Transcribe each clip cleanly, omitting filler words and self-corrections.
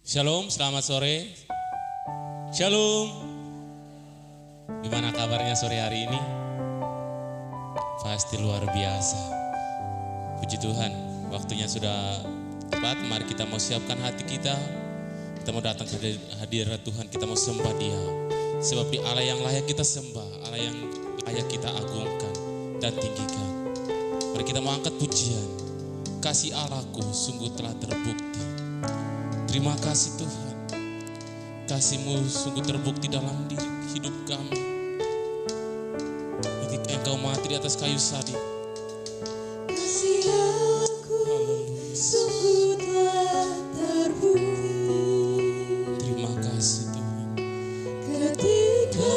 Shalom, selamat sore. Shalom. Gimana kabarnya sore hari ini? Pasti luar biasa. Puji Tuhan, waktunya sudah tepat. Mari kita mau siapkan hati kita. Kita mau datang ke hadirat Tuhan, kita mau sembah Dia. Sebab Dia Allah yang layak kita sembah, Allah yang layak kita agungkan dan tinggikan. Mari kita mau angkat pujian. Kasih Allahku sungguh telah terbukti. Terima kasih Tuhan. Kasih-Mu sungguh terbukti dalam hidup kami. Ketika Engkau mati di atas kayu salib. Kasih aku sungguh telah terbukti. Terima kasih Tuhan. Ketika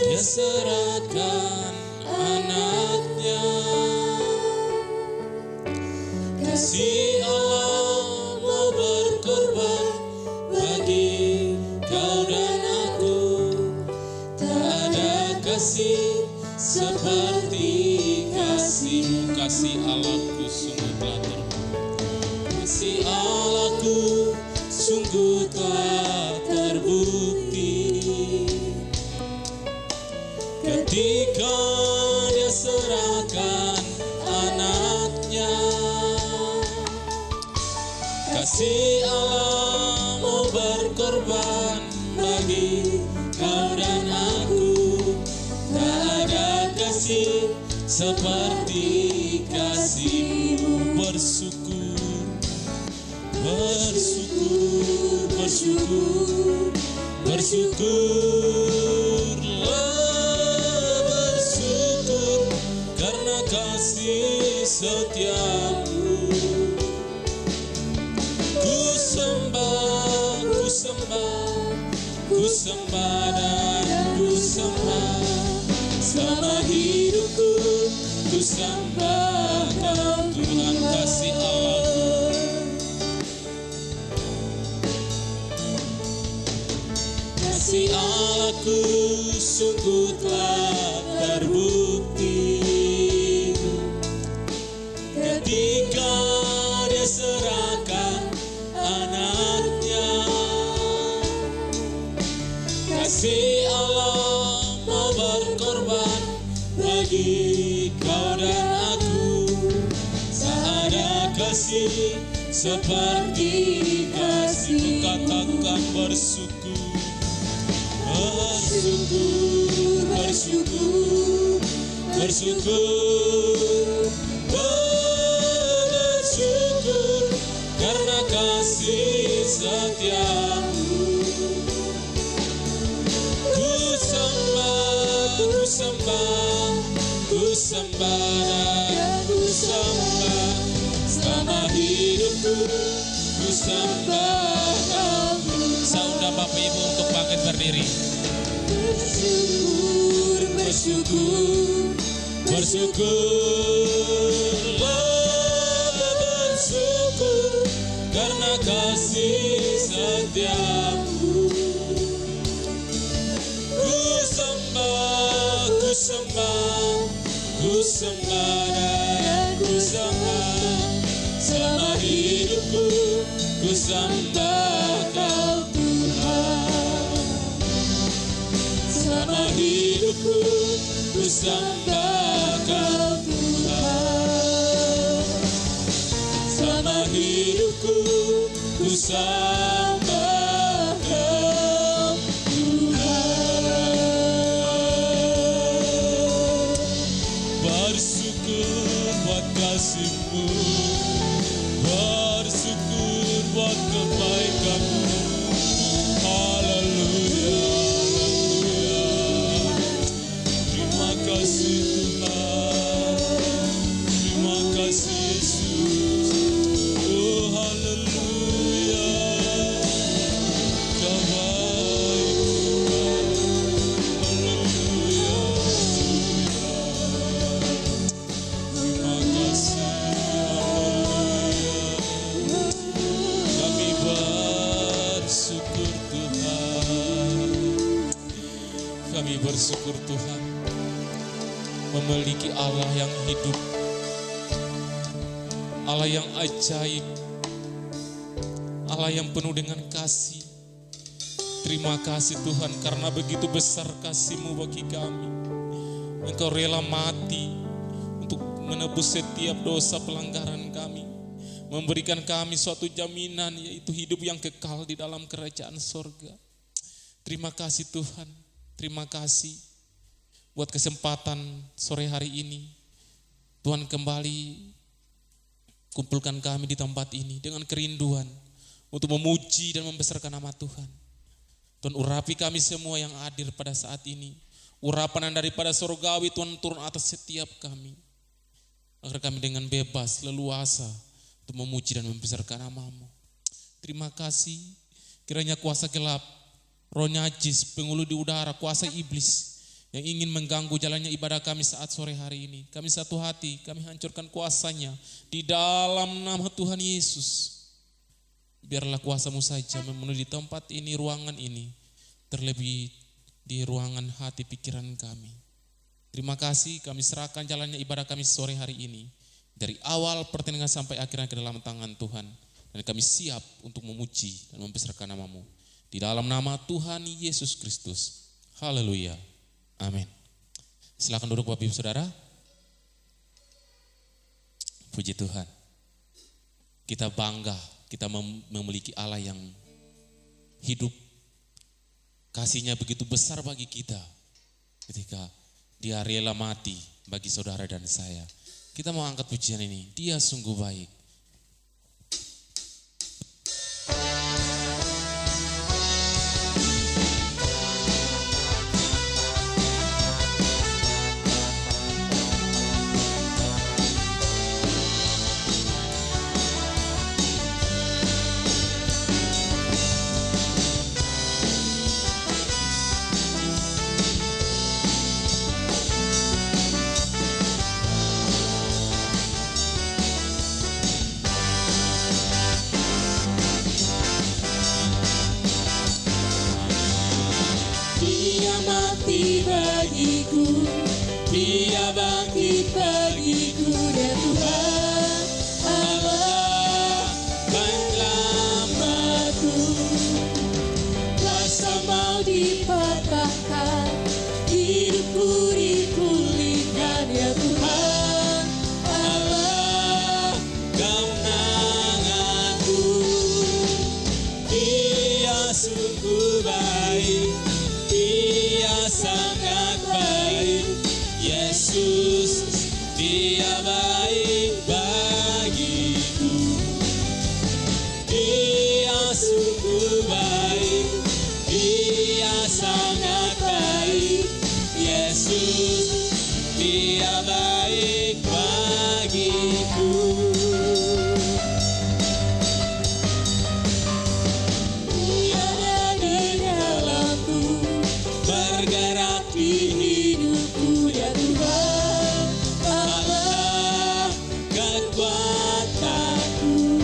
Dia serahkan anaknya. Kasih Allah mau berkorban bagi kau dan aku. Tak ada kasih seperti kasih-Mu. Kasih Allahku sungguh telah terbukti. Kasih Allahku sungguh telah terbukti. Ketika Dia serahkan anaknya. Kasih Allah mau berkorban bagi kau dan aku. Tak ada kasih seperti kasih-Mu. Bersyukur, bersyukur, bersyukur, bersyukurlah, bersyukur karena kasih setia-Mu. Ku sembah dan ku sembah, selama hidupku ku sembah Kau Tuhan. Kasih Allahku, kasih Allahku sungguh telah terbukti. Ketika Dia serahkan anaknya. Kasih Allah mau berkorban bagi kau dan aku. Tak ada kasih seperti kasih. Katakan bersyukur, bersyukur, bersyukur, bersyukur, bersyukur karena kasih setia-Mu. Ku sembah, ku sembah dan ku sembah, selama hidupku ku sembah Kau. Saudara Bapak Ibu untuk bangkit berdiri. bersyukur, bersyukur, Bersyukurlah, bersyukur karena kasih setia-Mu. Ku sembah, ku sembah dan ku sembah, selama hidupku ku sembah Kau Tuhan. Selama hidupku ku sembah Kau Tuhan. Selama hidupku ku sembah Kau Tuhan. Bersyukur buat kasih-Mu, bersyukur buat kebaikan-Mu. Haleluya, haleluya. Terima kasih Tuhan, terima kasih Yesus. Oh haleluya, Kau baik Tuhan. Haleluya, terima kasih. Kami bersyukur Tuhan. Kami bersyukur Tuhan memiliki Allah yang hidup, Allah yang ajaib, Allah yang penuh dengan kasih. Terima kasih Tuhan karena begitu besar kasih-Mu bagi kami. Engkau rela mati untuk menebus setiap dosa pelanggaran kami. Memberikan kami suatu jaminan, yaitu hidup yang kekal di dalam kerajaan sorga. Terima kasih Tuhan, terima kasih buat kesempatan sore hari ini. Tuhan kembali kumpulkan kami di tempat ini dengan kerinduan untuk memuji dan membesarkan nama Tuhan. Tuhan urapi kami semua yang hadir pada saat ini. Urapan yang daripada surgawi Tuhan turun atas setiap kami. Agar kami dengan bebas, leluasa untuk memuji dan membesarkan nama-Mu. Terima kasih, kiranya kuasa gelap, roh najis, penghulu di udara, kuasa iblis yang ingin mengganggu jalannya ibadah kami saat sore hari ini. Kami satu hati, kami hancurkan kuasanya di dalam nama Tuhan Yesus. Biarlah kuasa-Mu saja memenuhi tempat ini, ruangan ini, terlebih di ruangan hati pikiran kami. Terima kasih, kami serahkan jalannya ibadah kami sore hari ini. Dari awal pertandingan sampai akhirnya ke dalam tangan Tuhan. Dan kami siap untuk memuji dan membesarkan nama-Mu. Di dalam nama Tuhan Yesus Kristus. Haleluya. Amin. Silakan duduk Bapak Ibu Saudara. Puji Tuhan. Kita bangga, kita memiliki Allah yang hidup. Kasih-Nya begitu besar bagi kita. Ketika Dia rela mati bagi saudara dan saya. Kita mau angkat pujian ini. Dia sungguh baik. Dia bangkit bagiku dan Tuhan Allah penyelamatku. Kuasa maut dipatahkan, hidupku dipulihkan ya Tuhan Allah kemenanganku. Dia sungguh baik, Dia sangat baik. Yesus, Dia baik bagiku. Dia sungguh baik, Dia sangat baik. Yesus, Dia baik bagiku. Dia ada di dalamku, bergerak di hidupku ya Tuhan Allah kekuatanku.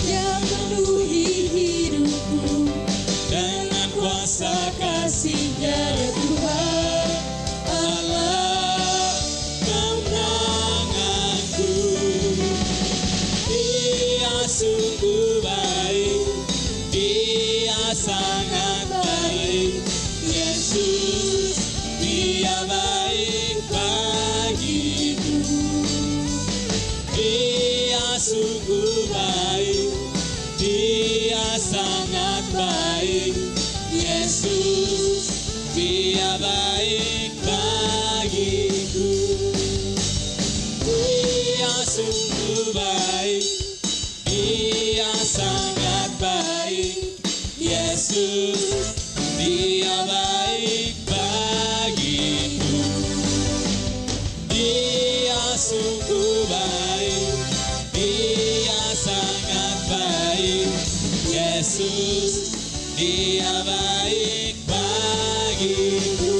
Dia penuhi hidupku dengan kuasa kasih-Nya ya Tuhan Allah kemenanganku. Dia sungguh baik, Dia sangat baik. Yesus, Dia baik bagiku. Dia sungguh baik, Dia sangat baik. Yesus, Dia baik bagiku. Dia sungguh baik, Dia sangat baik. Yesus, Dia baik bagiku. Dia sungguh baik, Dia sangat baik. Yesus, Dia baik bagiku.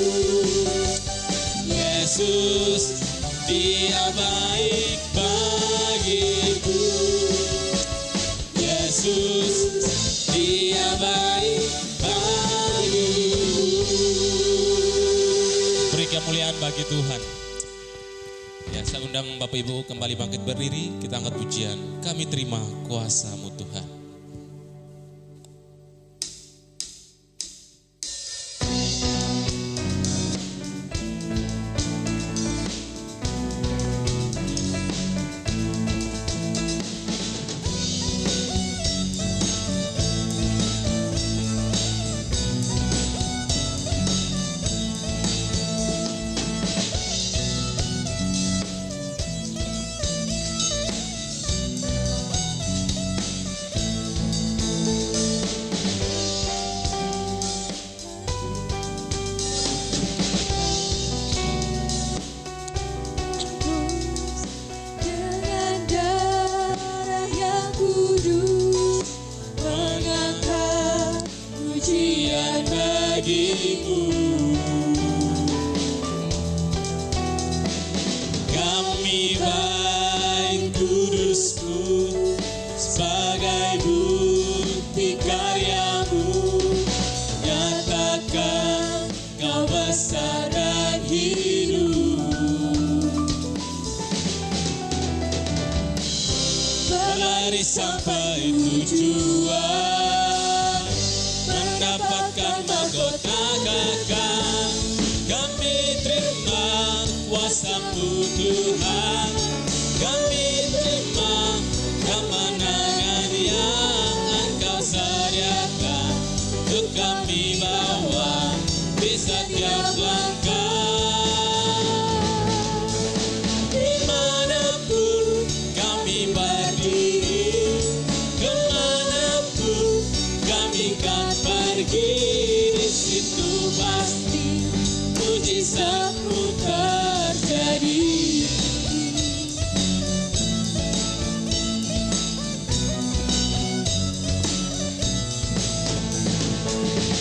Yesus, Dia baik bagiku. Yesus, Dia baik bagiku. Beri kemuliaan bagi Tuhan. Ya, saya undang Bapak Ibu kembali bangkit berdiri. Kita angkat pujian. Kami terima kuasa-Mu Tuhan. bagimu. Kami baik kudus-Mu sebagai bukti karya-Mu. Nyatakan Kau besar dan hidup. Berlari sampai tujuan, mendapatkan mahkota kekal. Kami terima kuasa-Mu Tuhan. Kami terima kemenangan yang Engkau sediakan untuk kami bawa di setiap langkah. Dimanapun kami berdiri, kemanapun kami kan pergi, di situ pasti mujizat-Mu terjadi.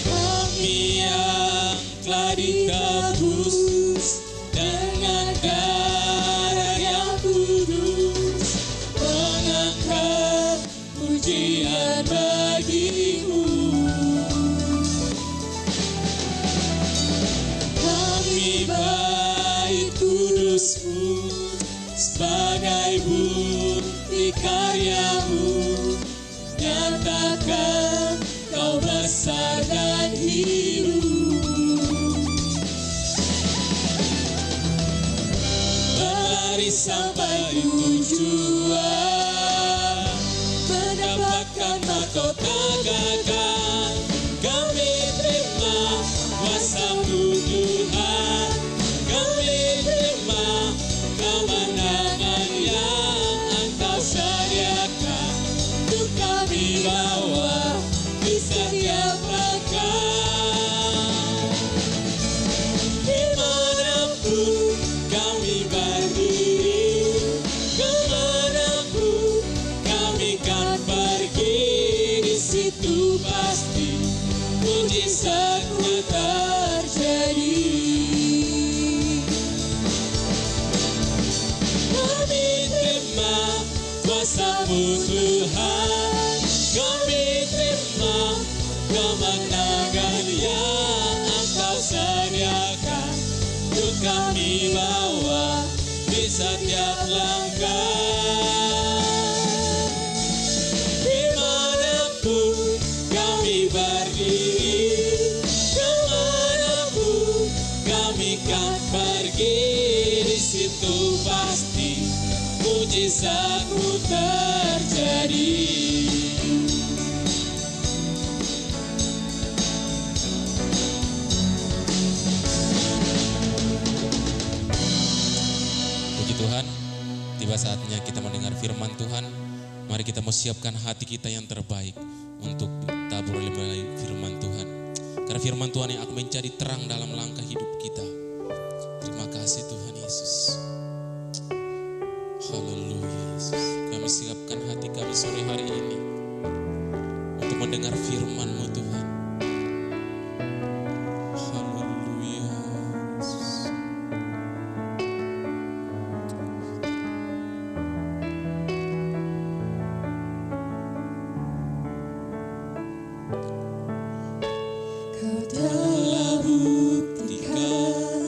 Kami yang telah ditebus dengan darah yang kudus, mengangkat pujian bagi-Mu. Kami baik kudus-Mu sebagai bukti karya-Mu. Nyatakan Kau besar dan hidup. Berlari sampai tujuan, mendapatkan mahkota kekal. Kami terima kuasa-Mu Tuhan. Kami terima kemenangan yang Engkau sediakan untuk kami bawa di setiap langkah. Dimanapun kami berdiri, kemanapun kami kan pergi, di situ pasti mujizat-Mu terjadi. Kami terima kuasa-Mu Tuhan. Kami terima kemenangan yang Engkau sediakan untuk kami bawa di setiap langkah. Dimanapun kami berdiri, kemanapun kami kan pergi, di situ pasti mujizat-Mu terjadi. Puji Tuhan, tiba saatnya kita mendengar firman Tuhan. Mari kita mau siapkan hati kita yang terbaik untuk ditabur oleh firman Tuhan. Karena firman Tuhan yang akan menjadi terang dalam langkah hidup kita. Terima kasih Tuhan Yesus. Haleluya Yesus. Kami siapkan hati kami sore hari ini untuk mendengar firman-Mu Tuhan. Haleluya Yesus. Kau telah buktikan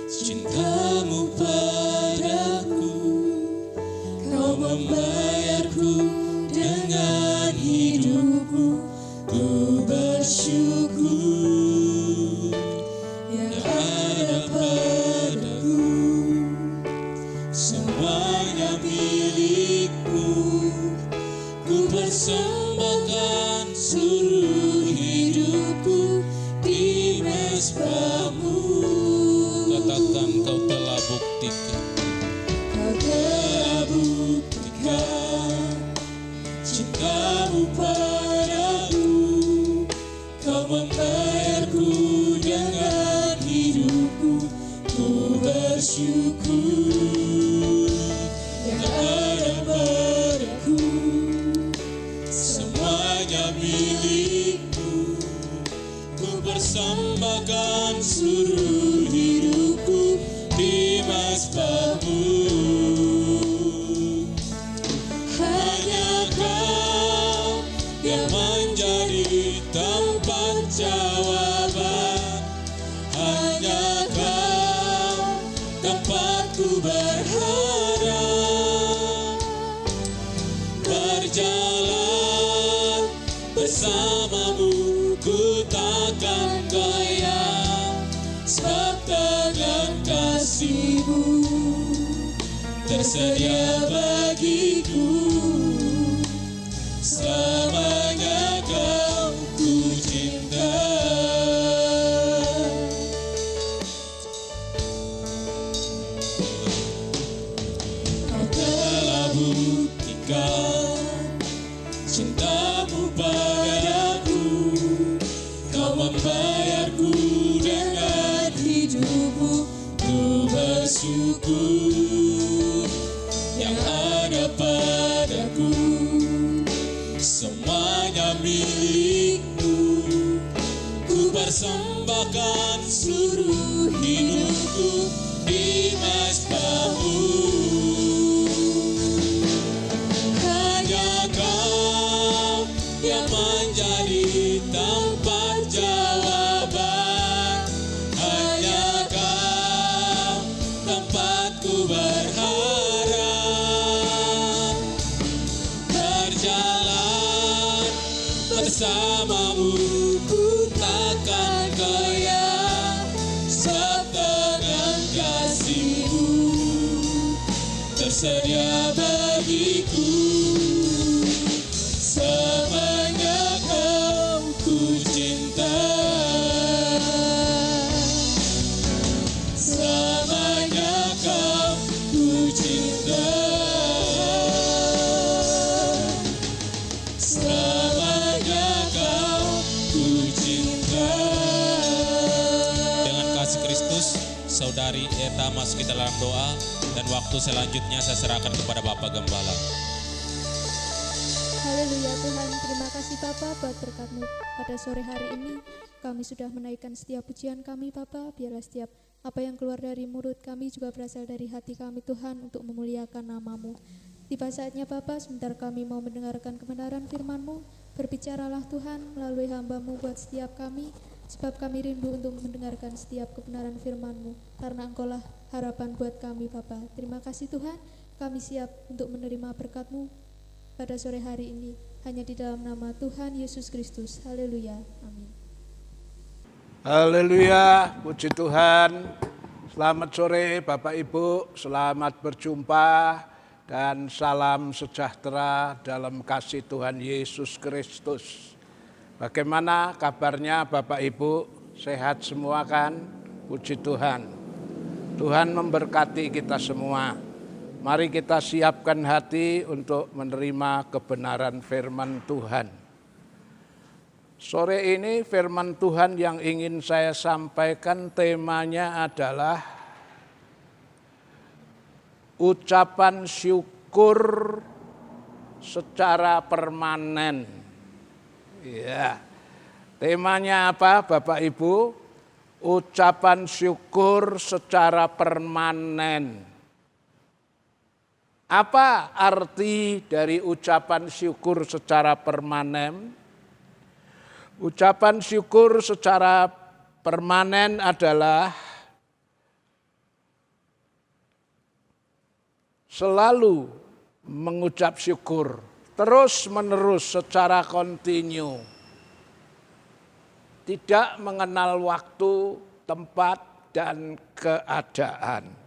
cinta-Mu padaku. Kau membayarku dengan hidupku. Ku bersyukur yang ada padaku. Semuanya milik-Mu. Ku persembahkan seluruh hidupku di mezbah-Mu. Katakan Kau telah buktikan. Kau telah buktikan cinta-Mu padaku. Kau membayarku dengan hidupku. Ku bersyukur yang ada padaku. Semuanya milik-Mu. Ku persembahkan seluruh hidupku di mesbahmu. Hanya Kau yang menjadi tempat jawaban. Hanya Kau tempatku berharap. Berjalan bersamamu ku takkan goyah, sebab dengan kasih-Mu tersedia bagiku. Selamanya Kau ku cinta. Kau telah buktikan cinta-Mu padaku. Kau membayarku dengan hidup-Mu. Ku bersyukur yang ada padaku. Semuanya milik-Mu. Ku persembahkan seluruh hidupku di mesbah-Mu. Hanya Kau yang menjadi tempat jawaban. Hanya Kau tempatku berharap. Berjalan bersama-Mu ku takkan goyah, sebab dengan kasih-Mu tersedia bagiku. Selamanya Kau ku cinta. Selamanya Kau ku cinta. Selamanya Kau ku cinta. Dengan kasih Kristus, Saudari Eta masuk kita dalam doa, dan waktu selanjutnya saya serahkan kepada Bapak Gembala. Haleluya Tuhan, terima kasih Bapa buat berkat-Mu pada sore hari ini. Kami sudah menaikkan setiap pujian kami Bapa, biarlah setiap apa yang keluar dari mulut kami juga berasal dari hati kami Tuhan untuk memuliakan nama-Mu. Tiba saatnya Bapa, sebentar kami mau mendengarkan kebenaran firman-Mu. Berbicaralah Tuhan melalui hamba-Mu buat setiap kami, sebab kami rindu untuk mendengarkan setiap kebenaran firman-Mu, karena Engkau-lah harapan buat kami Bapa. Terima kasih Tuhan, kami siap untuk menerima berkat-Mu pada sore hari ini, hanya di dalam nama Tuhan Yesus Kristus. Haleluya, amin. Haleluya, puji Tuhan. Selamat sore Bapak Ibu, selamat berjumpa dan salam sejahtera dalam kasih Tuhan Yesus Kristus. Bagaimana kabarnya Bapak Ibu? Sehat semua kan? Puji Tuhan. Tuhan memberkati kita semua. Mari kita siapkan hati untuk menerima kebenaran firman Tuhan. Sore ini firman Tuhan yang ingin saya sampaikan temanya adalah ucapan syukur secara permanen. Ya. Temanya apa Bapak Ibu? Ucapan syukur secara permanen. Apa arti dari ucapan syukur secara permanen? Ucapan syukur secara permanen adalah selalu mengucap syukur, terus-menerus secara kontinu. Tidak mengenal waktu, tempat, dan keadaan.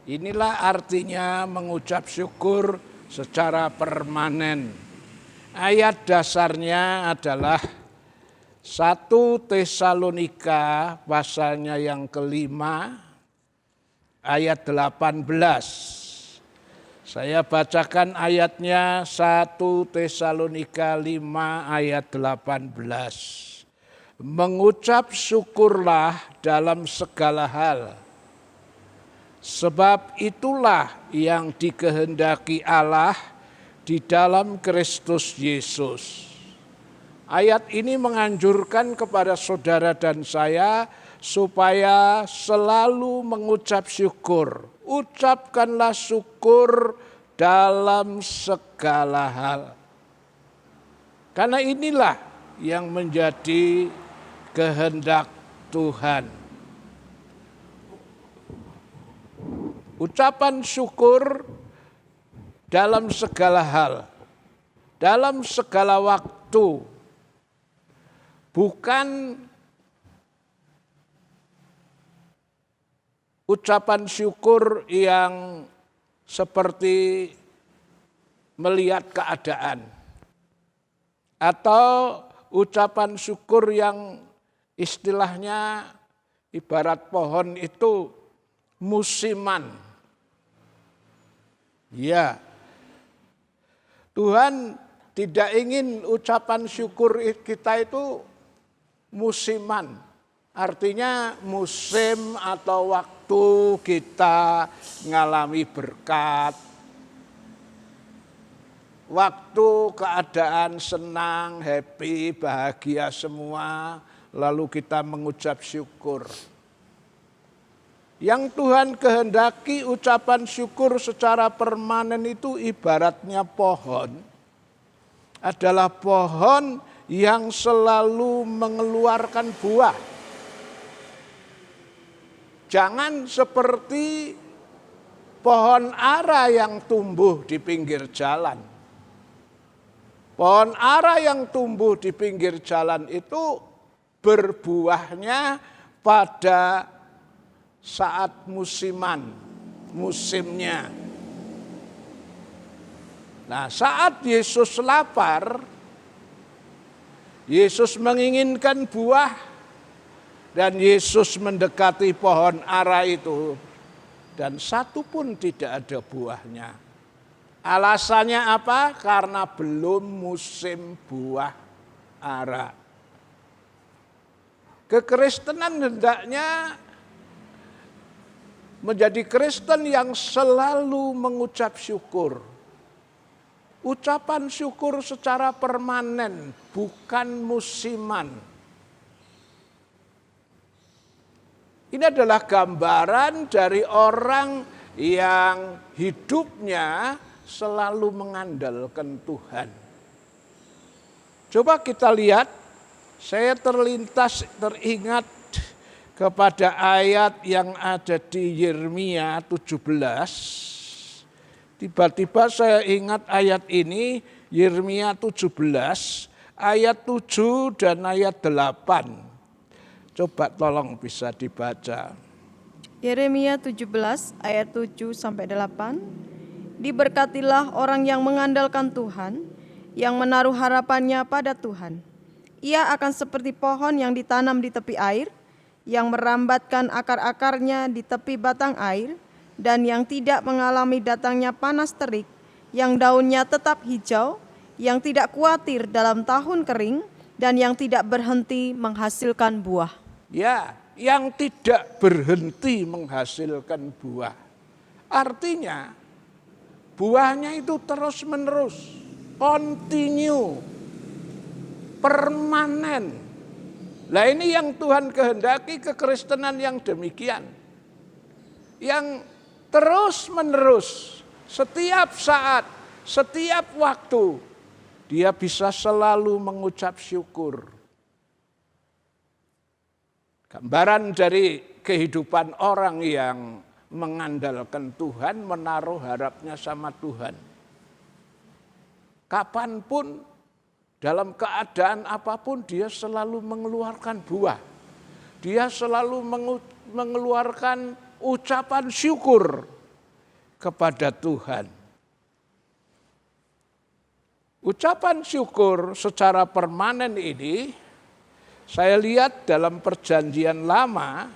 Inilah artinya mengucap syukur secara permanen. Ayat dasarnya adalah 1 Tesalonika pasalnya yang kelima ayat 18. Saya bacakan ayatnya 1 Tesalonika 5 ayat 18. Mengucap syukurlah dalam segala hal. Sebab itulah yang dikehendaki Allah di dalam Kristus Yesus. Ayat ini menganjurkan kepada saudara dan saya supaya selalu mengucap syukur. Ucapkanlah syukur dalam segala hal. Karena inilah yang menjadi kehendak Tuhan. Ucapan syukur dalam segala hal, dalam segala waktu, bukan ucapan syukur yang seperti melihat keadaan, atau ucapan syukur yang istilahnya ibarat pohon itu musiman. Ya, Tuhan tidak ingin ucapan syukur kita itu musiman. Artinya musim atau waktu kita ngalami berkat, waktu keadaan senang, happy, bahagia semua, lalu kita mengucap syukur. Yang Tuhan kehendaki ucapan syukur secara permanen itu ibaratnya pohon. Adalah pohon yang selalu mengeluarkan buah. Jangan seperti pohon ara yang tumbuh di pinggir jalan. Pohon ara yang tumbuh di pinggir jalan itu berbuahnya pada saat musimnya. Nah, saat Yesus lapar, Yesus menginginkan buah, dan Yesus mendekati pohon ara itu, dan satu pun tidak ada buahnya. Alasannya apa? Karena belum musim buah ara. Kekristenan hendaknya menjadi Kristen yang selalu mengucap syukur. Ucapan syukur secara permanen, bukan musiman. Ini adalah gambaran dari orang yang hidupnya selalu mengandalkan Tuhan. Coba kita lihat, saya teringat kepada ayat yang ada di Yeremia 17. Tiba-tiba saya ingat ayat ini, Yeremia 17, ayat 7 dan ayat 8. Coba tolong bisa dibaca. Yeremia 17 ayat 7 sampai 8. Diberkatilah orang yang mengandalkan Tuhan, yang menaruh harapannya pada Tuhan. Ia akan seperti pohon yang ditanam di tepi air, yang merambatkan akar-akarnya di tepi batang air, dan yang tidak mengalami datangnya panas terik, yang daunnya tetap hijau, yang tidak khawatir dalam tahun kering, dan yang tidak berhenti menghasilkan buah. Ya, yang tidak berhenti menghasilkan buah. Artinya, buahnya itu terus-menerus, continue, permanen. Nah, ini yang Tuhan kehendaki, kekristenan yang demikian. Yang terus-menerus, setiap saat, setiap waktu, dia bisa selalu mengucap syukur. Gambaran dari kehidupan orang yang mengandalkan Tuhan, menaruh harapnya sama Tuhan. Kapanpun, dalam keadaan apapun, dia selalu mengeluarkan buah. Dia selalu mengeluarkan ucapan syukur kepada Tuhan. Ucapan syukur secara permanen ini, saya lihat dalam Perjanjian Lama,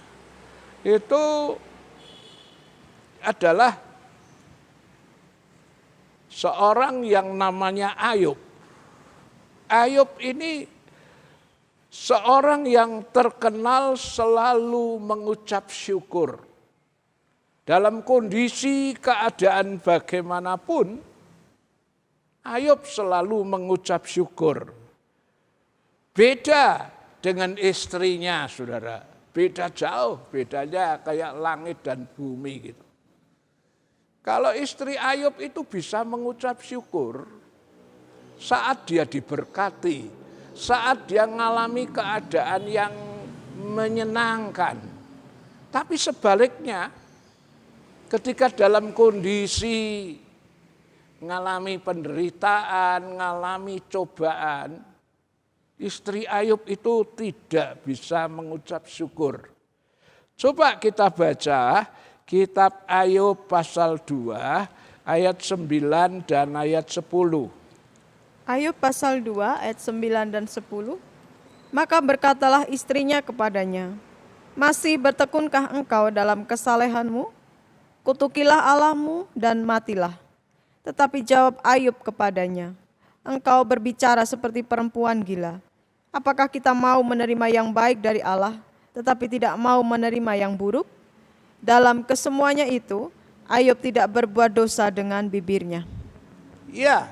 itu adalah seorang yang namanya Ayub. Ayub ini seorang yang terkenal selalu mengucap syukur. Dalam kondisi keadaan bagaimanapun, Ayub selalu mengucap syukur. Beda dengan istrinya, saudara. Beda jauh, bedanya kayak langit dan bumi gitu. Kalau istri Ayub itu bisa mengucap syukur saat dia diberkati, saat dia mengalami keadaan yang menyenangkan. Tapi sebaliknya, ketika dalam kondisi mengalami penderitaan, mengalami cobaan, istri Ayub itu tidak bisa mengucap syukur. Coba kita baca kitab Ayub pasal 2 ayat 9 dan ayat 10. Ayub pasal 2 ayat 9 dan 10. Maka berkatalah istrinya kepadanya, masih bertekunkah engkau dalam kesalehanmu? Kutukilah Allahmu dan matilah. Tetapi jawab Ayub kepadanya, engkau berbicara seperti perempuan gila. Apakah kita mau menerima yang baik dari Allah, tetapi tidak mau menerima yang buruk? Dalam kesemuanya itu, Ayub tidak berbuat dosa dengan bibirnya. Ya,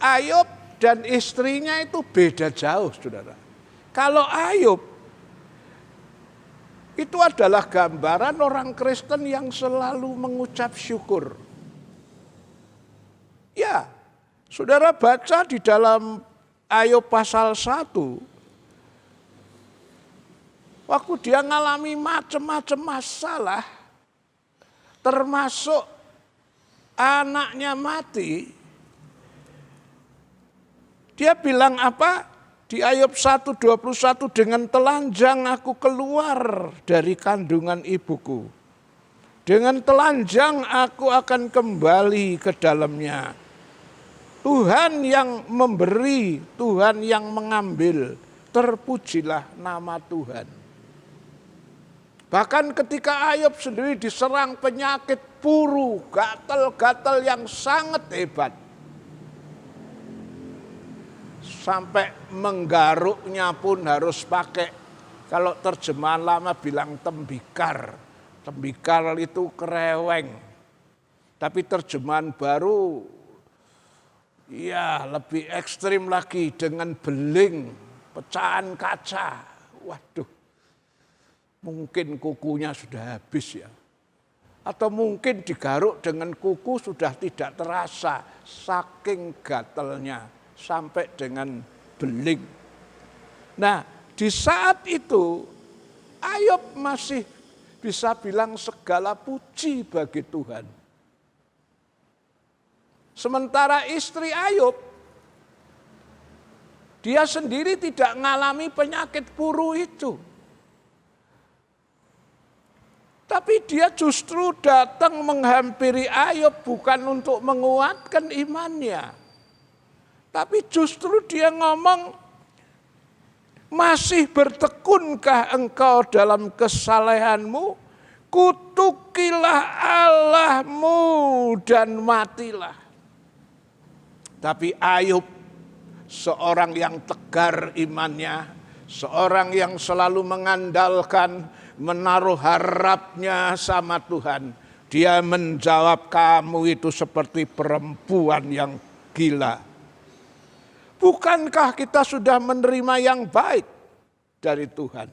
Ayub dan istrinya itu beda jauh, saudara. Kalau Ayub itu adalah gambaran orang Kristen yang selalu mengucap syukur. Ya, saudara baca di dalam Ayub pasal 1, waktu dia mengalami macam-macam masalah, termasuk anaknya mati, dia bilang apa? Di Ayub 1:21, dengan telanjang aku keluar dari kandungan ibuku. Dengan telanjang aku akan kembali ke dalamnya. Tuhan yang memberi, Tuhan yang mengambil, terpujilah nama Tuhan. Bahkan ketika Ayub sendiri diserang penyakit puru, gatal-gatal yang sangat hebat. Sampai menggaruknya pun harus pakai, kalau terjemahan lama bilang tembikar. Tembikar itu kereweng. Tapi terjemahan baru ya lebih ekstrim lagi dengan beling, pecahan kaca. Waduh, mungkin kukunya sudah habis ya. Atau mungkin digaruk dengan kuku sudah tidak terasa, saking gatelnya sampai dengan beling. Nah, di saat itu Ayub masih bisa bilang segala puji bagi Tuhan. Sementara istri Ayub, dia sendiri tidak mengalami penyakit puru itu. Tapi dia justru datang menghampiri Ayub bukan untuk menguatkan imannya. Tapi justru dia ngomong, masih bertekunkah engkau dalam kesalehanmu? Kutukilah Allahmu dan matilah. Tapi Ayub, seorang yang tegar imannya, seorang yang selalu mengandalkan, menaruh harapnya sama Tuhan. Dia menjawab, kamu itu seperti perempuan yang gila. Bukankah kita sudah menerima yang baik dari Tuhan?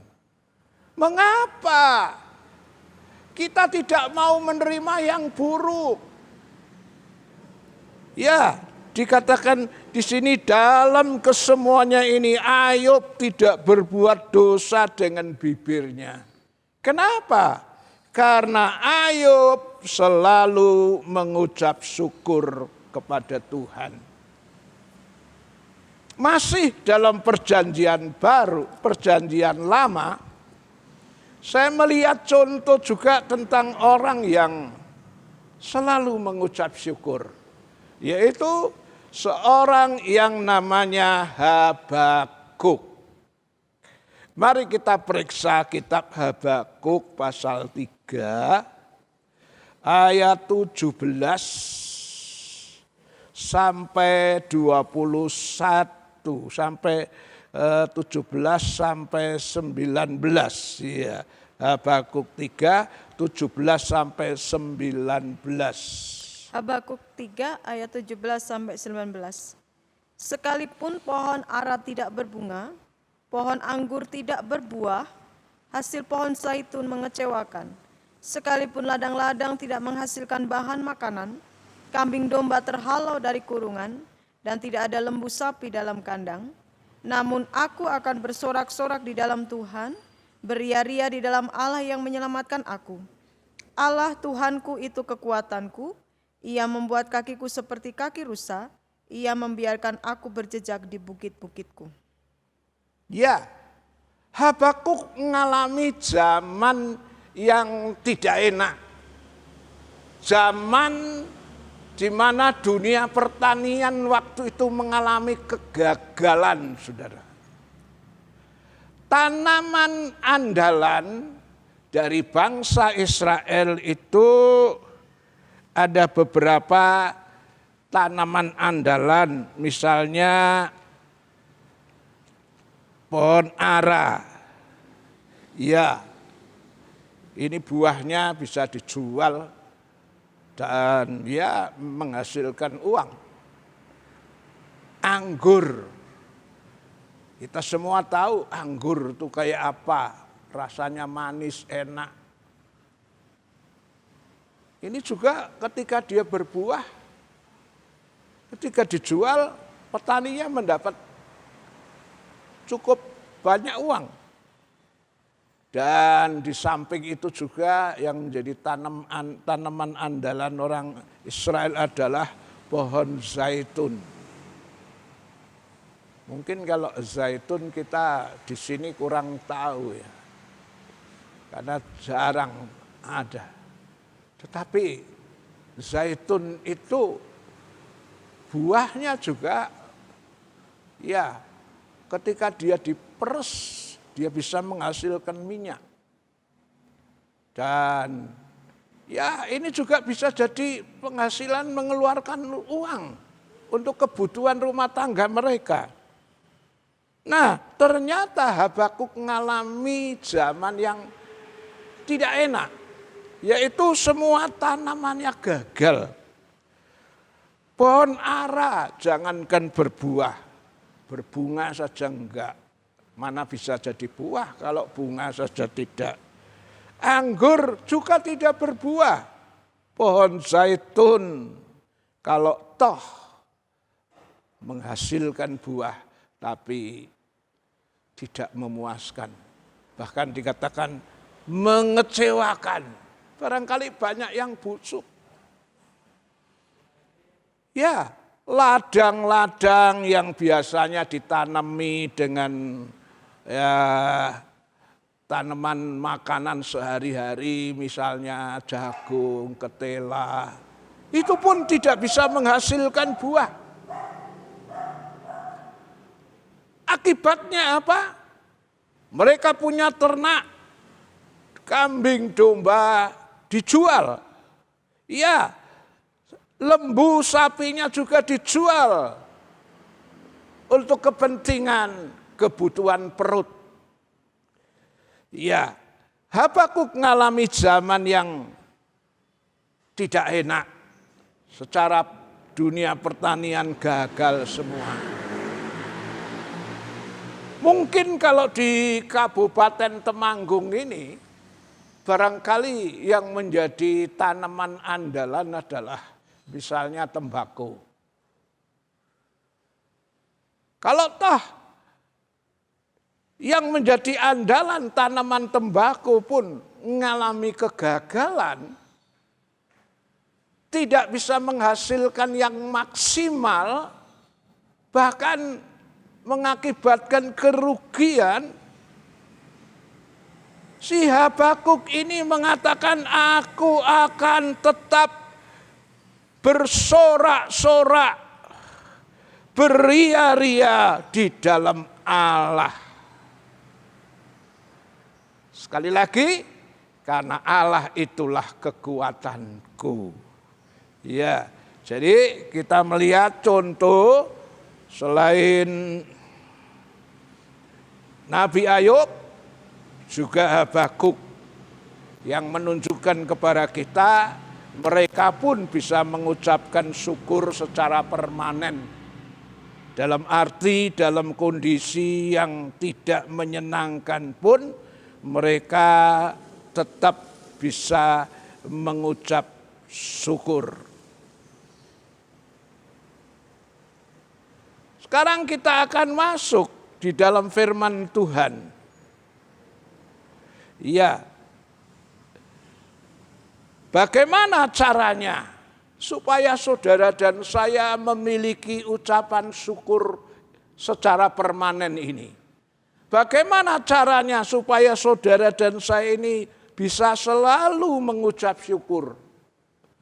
Mengapa kita tidak mau menerima yang buruk? Ya, dikatakan di sini dalam kesemuanya ini Ayub tidak berbuat dosa dengan bibirnya. Kenapa? Karena Ayub selalu mengucap syukur kepada Tuhan. Masih dalam perjanjian baru, perjanjian lama, saya melihat contoh juga tentang orang yang selalu mengucap syukur. Yaitu seorang yang namanya Habakuk. Mari kita periksa kitab Habakuk pasal 3 ayat 17 sampai 21. Sampai 17 sampai 19 ya. Habakuk 3 17 sampai 19. Habakuk 3 ayat 17 sampai 19. Sekalipun pohon ara tidak berbunga, pohon anggur tidak berbuah, hasil pohon zaitun mengecewakan. Sekalipun ladang-ladang tidak menghasilkan bahan makanan, kambing domba terhalau dari kurungan, dan tidak ada lembu sapi dalam kandang. Namun aku akan bersorak-sorak di dalam Tuhan, beria-ria di dalam Allah yang menyelamatkan aku. Allah Tuhanku itu kekuatanku, Ia membuat kakiku seperti kaki rusa, Ia membiarkan aku berjejak di bukit-bukitku. Ya, Habakuk mengalami zaman yang tidak enak. Zaman di mana dunia pertanian waktu itu mengalami kegagalan, saudara. Tanaman andalan dari bangsa Israel itu ada beberapa tanaman andalan, misalnya pohon ara. Ya, ini buahnya bisa dijual dan ya menghasilkan uang. Anggur, kita semua tahu anggur itu kayak apa, rasanya manis, enak. Ini juga ketika dia berbuah, ketika dijual, petaninya mendapat cukup banyak uang. Dan di samping itu juga yang menjadi tanaman andalan orang Israel adalah pohon zaitun. Mungkin kalau zaitun kita di sini kurang tahu ya, karena jarang ada. Tetapi zaitun itu buahnya juga ya ketika dia diperes, dia bisa menghasilkan minyak. Dan ya ini juga bisa jadi penghasilan mengeluarkan uang untuk kebutuhan rumah tangga mereka. Nah, ternyata Habakuk mengalami zaman yang tidak enak, yaitu semua tanamannya gagal. Pohon ara jangankan berbuah, berbunga saja enggak. Mana bisa jadi buah kalau bunga saja tidak. Anggur juga tidak berbuah. Pohon zaitun kalau toh menghasilkan buah tapi tidak memuaskan. Bahkan dikatakan mengecewakan. Barangkali banyak yang busuk. Ya, ladang-ladang yang biasanya ditanami dengan ya tanaman makanan sehari-hari, misalnya jagung, ketela, itu pun tidak bisa menghasilkan buah. Akibatnya apa? Mereka punya ternak, kambing, domba dijual. Ya, lembu, sapinya juga dijual untuk kepentingan kebutuhan perut. Ya, Habakuk mengalami zaman yang tidak enak. Secara dunia pertanian gagal semua. Mungkin kalau di Kabupaten Temanggung ini, barangkali yang menjadi tanaman andalan adalah misalnya tembakau. Kalau toh yang menjadi andalan tanaman tembakau pun mengalami kegagalan, tidak bisa menghasilkan yang maksimal, bahkan mengakibatkan kerugian, si Habakuk ini mengatakan, aku akan tetap bersorak-sorak, beria-ria di dalam Allah. Sekali lagi, karena Allah itulah kekuatanku. Ya, jadi kita melihat contoh selain Nabi Ayub, juga Habakuk yang menunjukkan kepada kita mereka pun bisa mengucapkan syukur secara permanen Dalam arti, dalam kondisi yang tidak menyenangkan pun mereka tetap bisa mengucap syukur. Sekarang kita akan masuk di dalam firman Tuhan. Ya, bagaimana caranya supaya saudara dan saya memiliki ucapan syukur secara permanen ini? Bagaimana caranya supaya saudara dan saya ini bisa selalu mengucap syukur?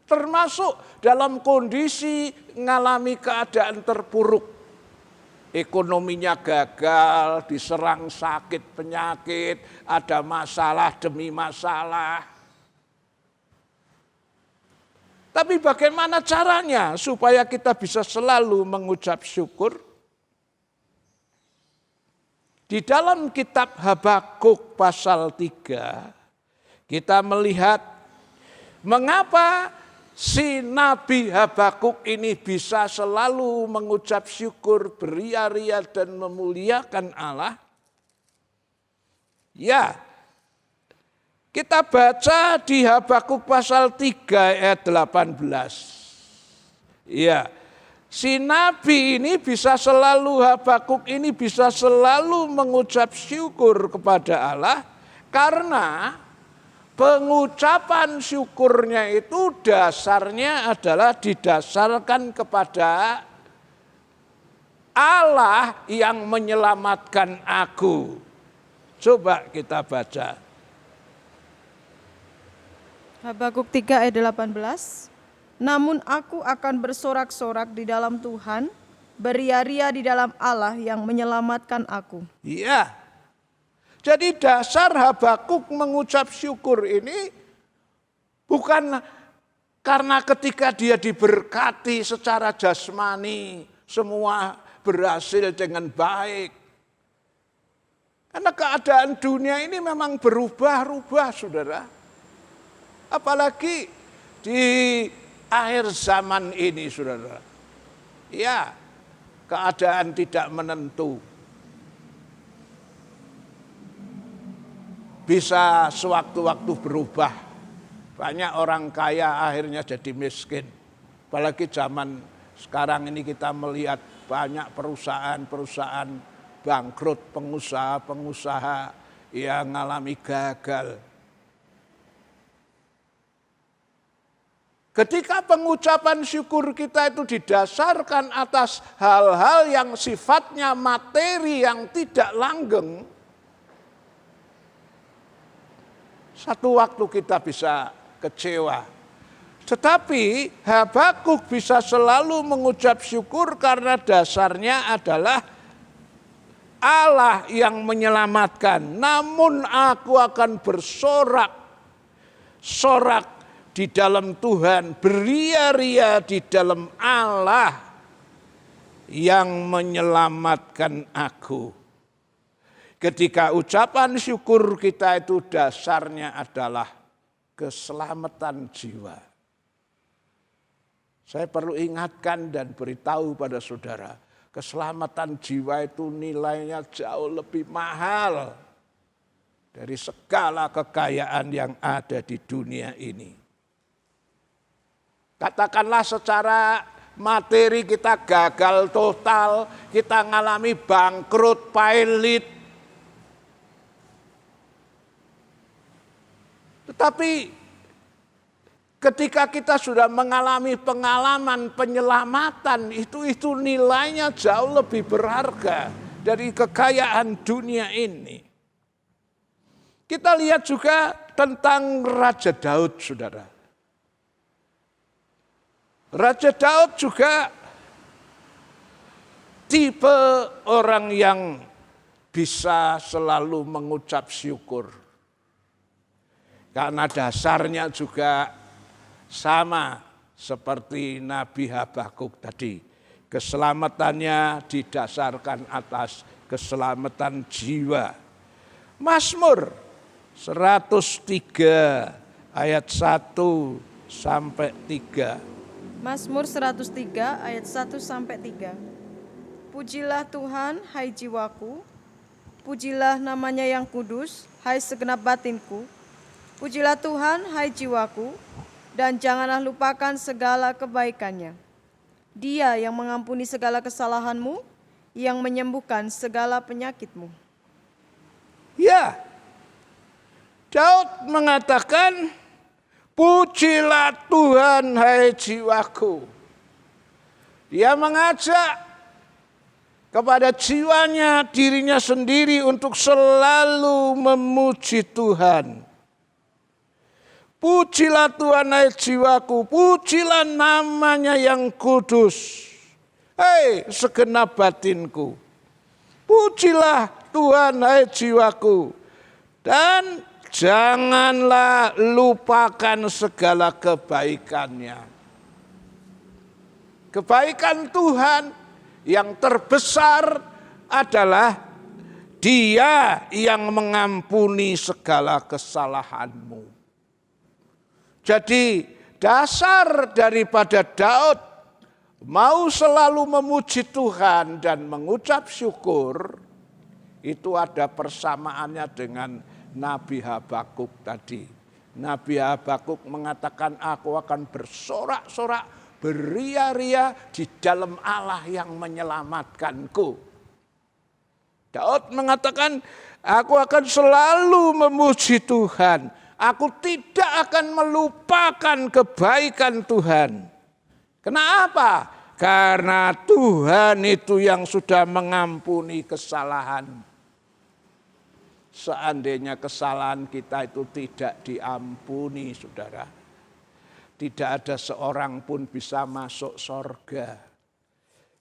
Termasuk dalam kondisi mengalami keadaan terpuruk. Ekonominya gagal, diserang sakit, penyakit, ada masalah demi masalah. Tapi bagaimana caranya supaya kita bisa selalu mengucap syukur? Di dalam kitab Habakuk pasal 3, kita melihat mengapa si Nabi Habakuk ini bisa selalu mengucap syukur, beria-ria dan memuliakan Allah. Ya, kita baca di Habakuk pasal 3 ayat 18. Ya, si Nabi ini bisa selalu, Habakuk ini bisa selalu mengucap syukur kepada Allah karena pengucapan syukurnya itu dasarnya adalah didasarkan kepada Allah yang menyelamatkan aku. Coba kita baca. Habakuk 3 ayat 18. Namun aku akan bersorak-sorak di dalam Tuhan, beria-ria di dalam Allah yang menyelamatkan aku. Iya. Jadi dasar Habakuk mengucap syukur ini bukan karena ketika dia diberkati secara jasmani, semua berhasil dengan baik. Karena keadaan dunia ini memang berubah-ubah, saudara. Apalagi di akhir zaman ini, saudara. Ya, keadaan tidak menentu. Bisa sewaktu-waktu berubah. Banyak orang kaya akhirnya jadi miskin. Apalagi zaman sekarang ini kita melihat banyak perusahaan-perusahaan bangkrut, pengusaha-pengusaha yang mengalami gagal. Ketika pengucapan syukur kita itu didasarkan atas hal-hal yang sifatnya materi yang tidak langgeng, satu waktu kita bisa kecewa. Tetapi Habakuk bisa selalu mengucap syukur karena dasarnya adalah Allah yang menyelamatkan. Namun aku akan bersorak-sorak di dalam Tuhan, beria-ria di dalam Allah yang menyelamatkan aku. Ketika ucapan syukur kita itu dasarnya adalah keselamatan jiwa. Saya perlu ingatkan dan beritahu pada saudara, keselamatan jiwa itu nilainya jauh lebih mahal dari segala kekayaan yang ada di dunia ini. Katakanlah secara materi kita gagal total, kita mengalami bangkrut, pailit. Tetapi ketika kita sudah mengalami pengalaman penyelamatan, itu nilainya jauh lebih berharga dari kekayaan dunia ini. Kita lihat juga tentang Raja Daud, saudara. Raja Daud juga tipe orang yang bisa selalu mengucap syukur. Karena dasarnya juga sama seperti Nabi Habakuk tadi. Keselamatannya didasarkan atas keselamatan jiwa. Mazmur 103 ayat 1 sampai 3. Mazmur 103 ayat 1 sampai 3. Pujilah Tuhan, hai jiwaku. Pujilah namanya yang kudus, hai segenap batinku. Pujilah Tuhan, hai jiwaku, dan janganlah lupakan segala kebaikannya. Dia yang mengampuni segala kesalahanmu, yang menyembuhkan segala penyakitmu. Ya, Daud mengatakan, pujilah Tuhan hai jiwaku. Dia mengajak kepada jiwanya, dirinya sendiri untuk selalu memuji Tuhan. Pujilah Tuhan hai jiwaku, pujilah namanya yang kudus. Hei segenap batinku, pujilah Tuhan hai jiwaku. Dan janganlah lupakan segala kebaikannya. Kebaikan Tuhan yang terbesar adalah Dia yang mengampuni segala kesalahanmu. Jadi dasar daripada Daud mau selalu memuji Tuhan dan mengucap syukur, itu ada persamaannya dengan Nabi Habakuk tadi. Nabi Habakuk mengatakan, aku akan bersorak-sorak, beria-ria di dalam Allah yang menyelamatkanku. Daud mengatakan, aku akan selalu memuji Tuhan. Aku tidak akan melupakan kebaikan Tuhan. Kenapa? Karena Tuhan itu yang sudah mengampuni kesalahan. Seandainya kesalahan kita itu tidak diampuni, saudara, tidak ada seorang pun bisa masuk sorga.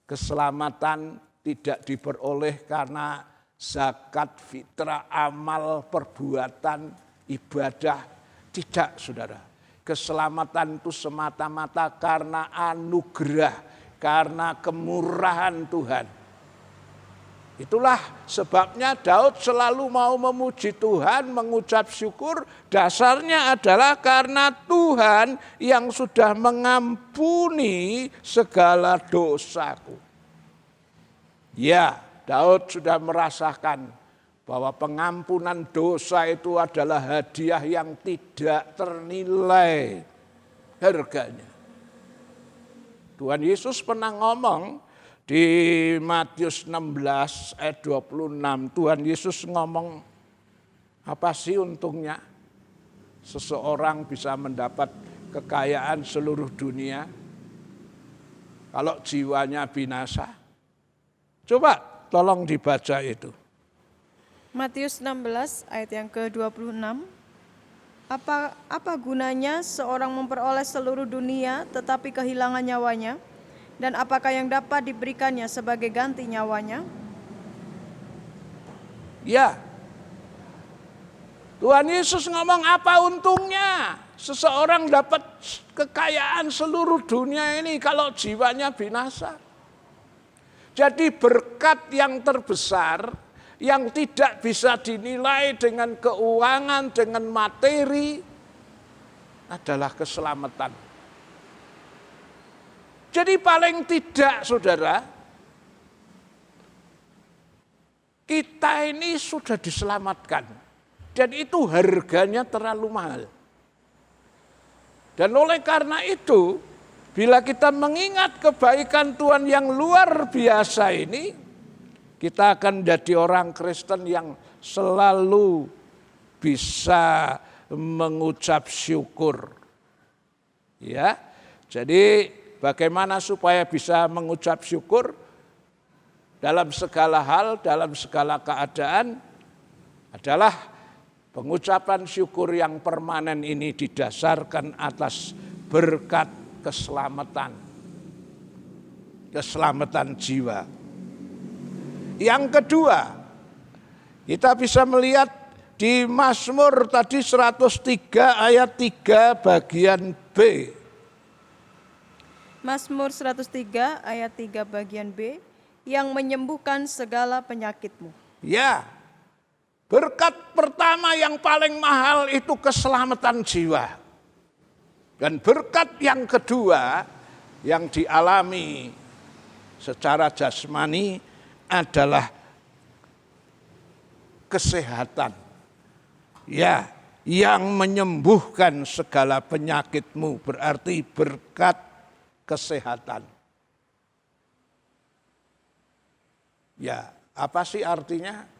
Keselamatan tidak diperoleh karena zakat, fitrah, amal, perbuatan, ibadah. Tidak, saudara. Keselamatan itu semata-mata karena anugerah, karena kemurahan Tuhan. Itulah sebabnya Daud selalu mau memuji Tuhan, mengucap syukur. Dasarnya adalah karena Tuhan yang sudah mengampuni segala dosaku. Ya, Daud sudah merasakan bahwa pengampunan dosa itu adalah hadiah yang tidak ternilai harganya. Tuhan Yesus pernah ngomong di Matius 16 ayat 26, Tuhan Yesus ngomong, apa sih untungnya seseorang bisa mendapat kekayaan seluruh dunia kalau jiwanya binasa? Coba tolong dibaca itu. Matius 16 ayat yang ke-26. Apa gunanya seorang memperoleh seluruh dunia tetapi kehilangan nyawanya? Dan apakah yang dapat diberikannya sebagai ganti nyawanya? Ya, Tuhan Yesus ngomong, apa untungnya seseorang dapat kekayaan seluruh dunia ini kalau jiwanya binasa? Jadi berkat yang terbesar yang tidak bisa dinilai dengan keuangan, dengan materi, adalah keselamatan. Jadi paling tidak, saudara, kita ini sudah diselamatkan. Dan itu harganya terlalu mahal. Dan oleh karena itu, bila kita mengingat kebaikan Tuhan yang luar biasa ini, kita akan menjadi orang Kristen yang selalu bisa mengucap syukur. Ya, jadi bagaimana supaya bisa mengucap syukur dalam segala hal, dalam segala keadaan, adalah pengucapan syukur yang permanen ini didasarkan atas berkat keselamatan. Keselamatan jiwa. Yang kedua, kita bisa melihat di Mazmur tadi 103 ayat 3 bagian B. Mazmur 103 ayat 3 bagian B, yang menyembuhkan segala penyakitmu. Ya, berkat pertama yang paling mahal itu keselamatan jiwa. Dan berkat yang kedua yang dialami secara jasmani adalah kesehatan. Ya, yang menyembuhkan segala penyakitmu berarti berkat kesehatan. Ya, apa sih artinya?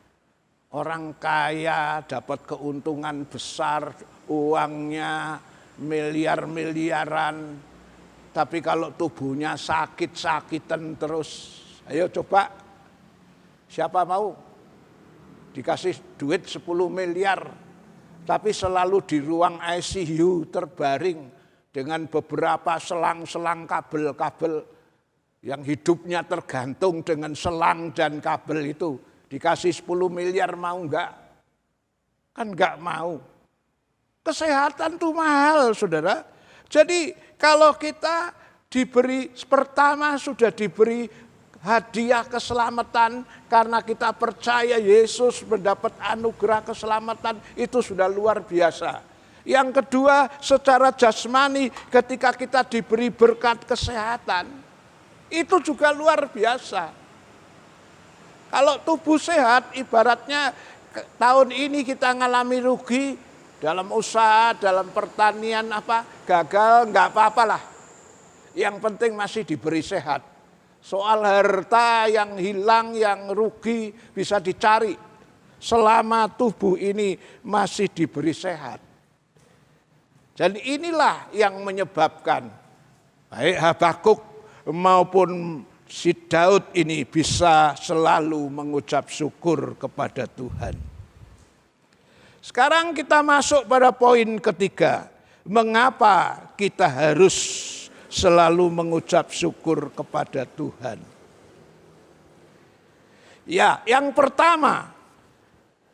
Orang kaya dapat keuntungan besar, uangnya miliar-miliaran, tapi kalau tubuhnya sakit-sakitan terus, ayo coba, siapa mau dikasih duit 10 miliar, tapi selalu di ruang ICU terbaring dengan beberapa selang-selang kabel-kabel yang hidupnya tergantung dengan selang dan kabel itu. Dikasih 10 miliar mau enggak? Kan enggak mau. Kesehatan tuh mahal, saudara. Jadi kalau kita diberi, pertama sudah diberi hadiah keselamatan karena kita percaya Yesus mendapat anugerah keselamatan, itu sudah luar biasa. Yang kedua, secara jasmani ketika kita diberi berkat kesehatan, itu juga luar biasa. Kalau tubuh sehat, ibaratnya tahun ini kita ngalami rugi dalam usaha, dalam pertanian gagal, enggak apa-apalah. Yang penting masih diberi sehat. Soal harta yang hilang, yang rugi bisa dicari selama tubuh ini masih diberi sehat. Dan inilah yang menyebabkan baik Habakuk maupun si Daud ini bisa selalu mengucap syukur kepada Tuhan. Sekarang kita masuk pada poin ketiga. Mengapa kita harus selalu mengucap syukur kepada Tuhan? Ya, yang pertama,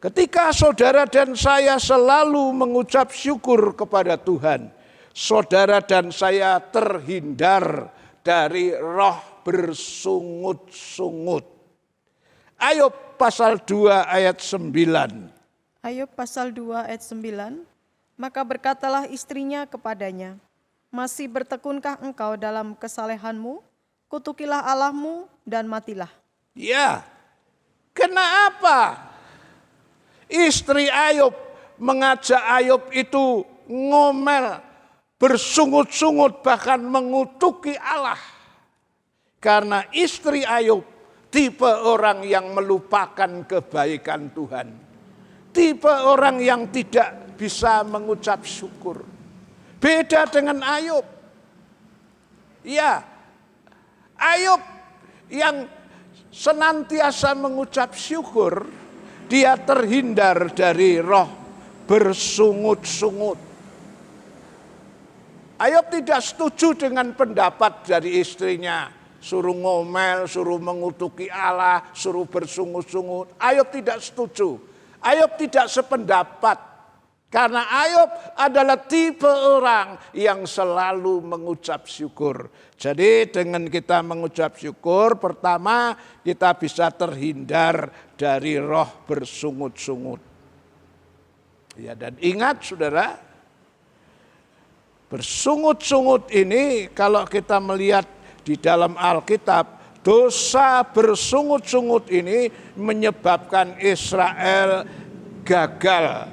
ketika saudara dan saya selalu mengucap syukur kepada Tuhan, saudara dan saya terhindar dari roh bersungut-sungut. Ayub pasal 2 ayat 9. Ayub pasal 2 ayat 9. Maka berkatalah istrinya kepadanya, masih bertekunkah engkau dalam kesalehanmu? Kutukilah Allahmu dan matilah. Ya, kenapa istri Ayub mengajak Ayub itu ngomel, bersungut-sungut, bahkan mengutuki Allah? Karena istri Ayub tipe orang yang melupakan kebaikan Tuhan. Tipe orang yang tidak bisa mengucap syukur. Beda dengan Ayub. Ya, Ayub yang senantiasa mengucap syukur, dia terhindar dari roh bersungut-sungut. Ayub tidak setuju dengan pendapat dari istrinya. Suruh ngomel, suruh mengutuki Allah, suruh bersungut-sungut. Ayub tidak setuju. Ayub tidak sependapat. Karena Ayub adalah tipe orang yang selalu mengucap syukur. Jadi dengan kita mengucap syukur, pertama kita bisa terhindar dari roh bersungut-sungut. Ya, dan ingat saudara, bersungut-sungut ini kalau kita melihat di dalam Alkitab, dosa bersungut-sungut ini menyebabkan Israel gagal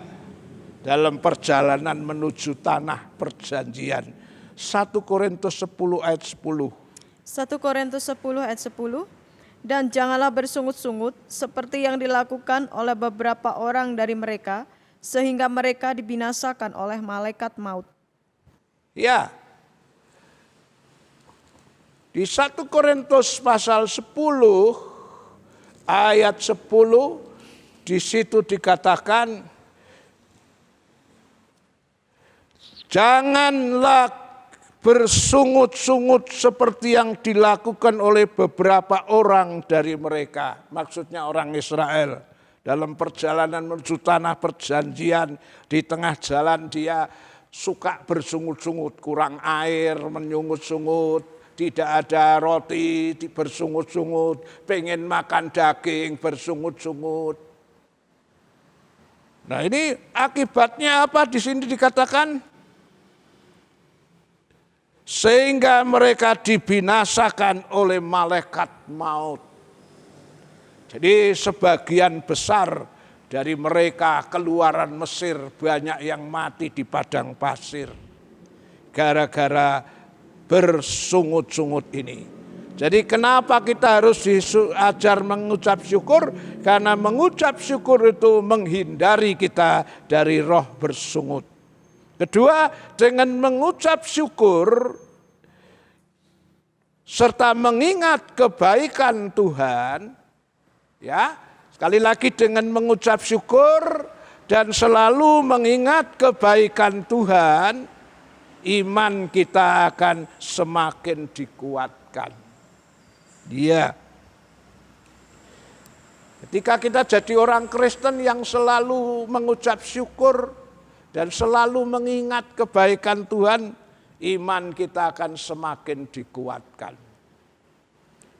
dalam perjalanan menuju tanah perjanjian. 1 Korintus 10 ayat 10. 1 Korintus 10 ayat 10. Dan janganlah bersungut-sungut seperti yang dilakukan oleh beberapa orang dari mereka, sehingga mereka dibinasakan oleh malaikat maut. Ya, di 1 Korintus pasal 10 ayat 10 di situ dikatakan, janganlah bersungut-sungut seperti yang dilakukan oleh beberapa orang dari mereka. Maksudnya orang Israel. Dalam perjalanan menuju tanah perjanjian, di tengah jalan dia suka bersungut-sungut, kurang air, menyungut-sungut. Tidak ada roti, bersungut-sungut, pengen makan daging, bersungut-sungut. Nah ini akibatnya apa? Di sini dikatakan, sehingga mereka dibinasakan oleh malaikat maut. Jadi sebagian besar dari mereka keluaran Mesir banyak yang mati di padang pasir. Gara-gara bersungut-sungut ini. Jadi kenapa kita harus diajar mengucap syukur? Karena mengucap syukur itu menghindari kita dari roh bersungut. Kedua, dengan mengucap syukur serta mengingat kebaikan Tuhan, ya, sekali lagi dengan mengucap syukur dan selalu mengingat kebaikan Tuhan, iman kita akan semakin dikuatkan. Dia. Ketika kita jadi orang Kristen yang selalu mengucap syukur dan selalu mengingat kebaikan Tuhan, iman kita akan semakin dikuatkan.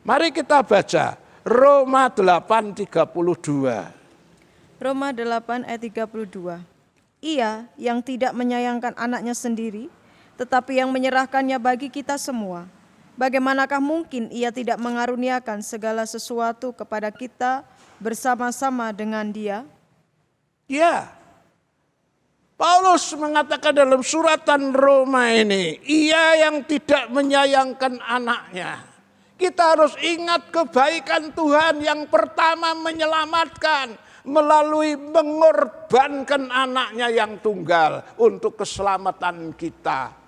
Mari kita baca Roma 8:32. Roma 8 ayat 32. Ia yang tidak menyayangkan anaknya sendiri, tetapi yang menyerahkannya bagi kita semua. Bagaimanakah mungkin ia tidak mengaruniakan segala sesuatu kepada kita bersama-sama dengan dia? Ya, Paulus mengatakan dalam suratan Roma ini, ia yang tidak menyayangkan anaknya. Kita harus ingat kebaikan Tuhan yang pertama menyelamatkan melalui mengorbankan anaknya yang tunggal untuk keselamatan kita.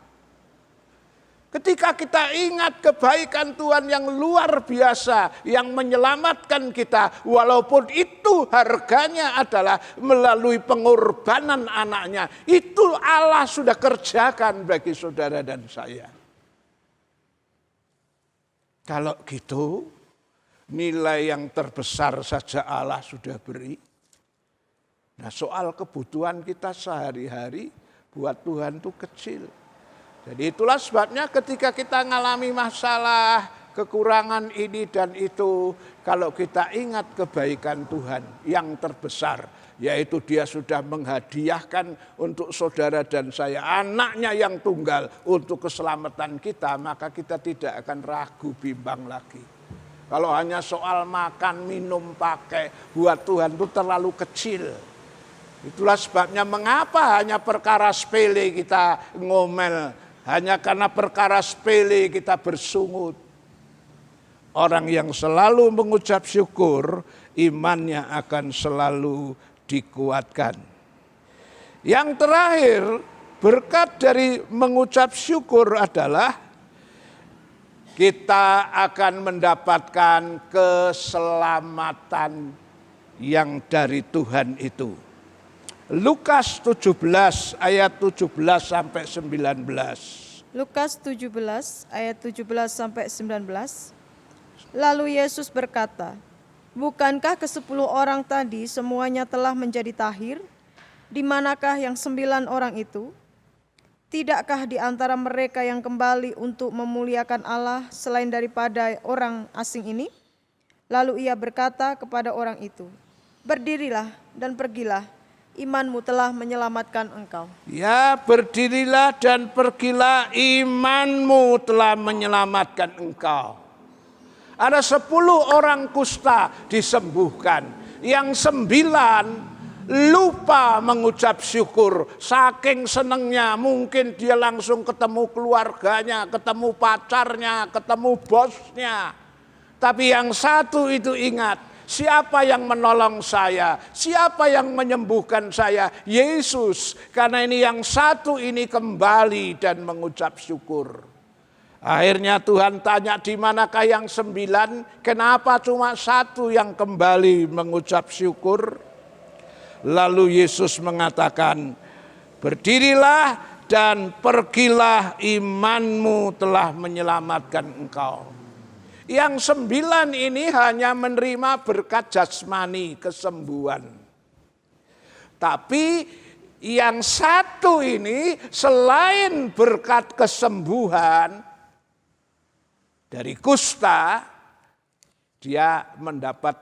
Ketika kita ingat kebaikan Tuhan yang luar biasa yang menyelamatkan kita, walaupun itu harganya adalah melalui pengorbanan anaknya, itu Allah sudah kerjakan bagi saudara dan saya. Kalau gitu, nilai yang terbesar saja Allah sudah beri. Nah, soal kebutuhan kita sehari-hari buat Tuhan itu kecil. Jadi itulah sebabnya ketika kita mengalami masalah, kekurangan ini dan itu, kalau kita ingat kebaikan Tuhan yang terbesar, yaitu dia sudah menghadiahkan untuk saudara dan saya anaknya yang tunggal untuk keselamatan kita, maka kita tidak akan ragu bimbang lagi. Kalau hanya soal makan, minum, pakai, buat Tuhan itu terlalu kecil. Itulah sebabnya mengapa hanya perkara sepele kita ngomel, hanya karena perkara sepele kita bersungut. Orang yang selalu mengucap syukur, imannya akan selalu dikuatkan. Yang terakhir, berkat dari mengucap syukur adalah kita akan mendapatkan keselamatan yang dari Tuhan itu. Lukas 17 ayat 17 sampai 19. Lukas 17 ayat 17 sampai 19. Lalu Yesus berkata, bukankah ke-10 orang tadi semuanya telah menjadi tahir? Di manakah yang 9 orang itu? Tidakkah di antara mereka yang kembali untuk memuliakan Allah selain daripada orang asing ini? Lalu ia berkata kepada orang itu, berdirilah dan pergilah, imanmu telah menyelamatkan engkau. Ya, berdirilah dan pergilah, imanmu telah menyelamatkan engkau. Ada 10 orang kusta disembuhkan. Yang 9 lupa mengucap syukur. Saking senengnya mungkin dia langsung ketemu keluarganya, ketemu pacarnya, ketemu bosnya. Tapi yang satu itu ingat, siapa yang menolong saya? Siapa yang menyembuhkan saya? Yesus. Karena ini yang satu ini kembali dan mengucap syukur. Akhirnya Tuhan tanya, di manakah yang 9? Kenapa cuma 1 yang kembali mengucap syukur? Lalu Yesus mengatakan, berdirilah dan pergilah, imanmu telah menyelamatkan engkau. Yang 9 ini hanya menerima berkat jasmani, kesembuhan. Tapi yang 1 ini selain berkat kesembuhan dari kusta, dia mendapat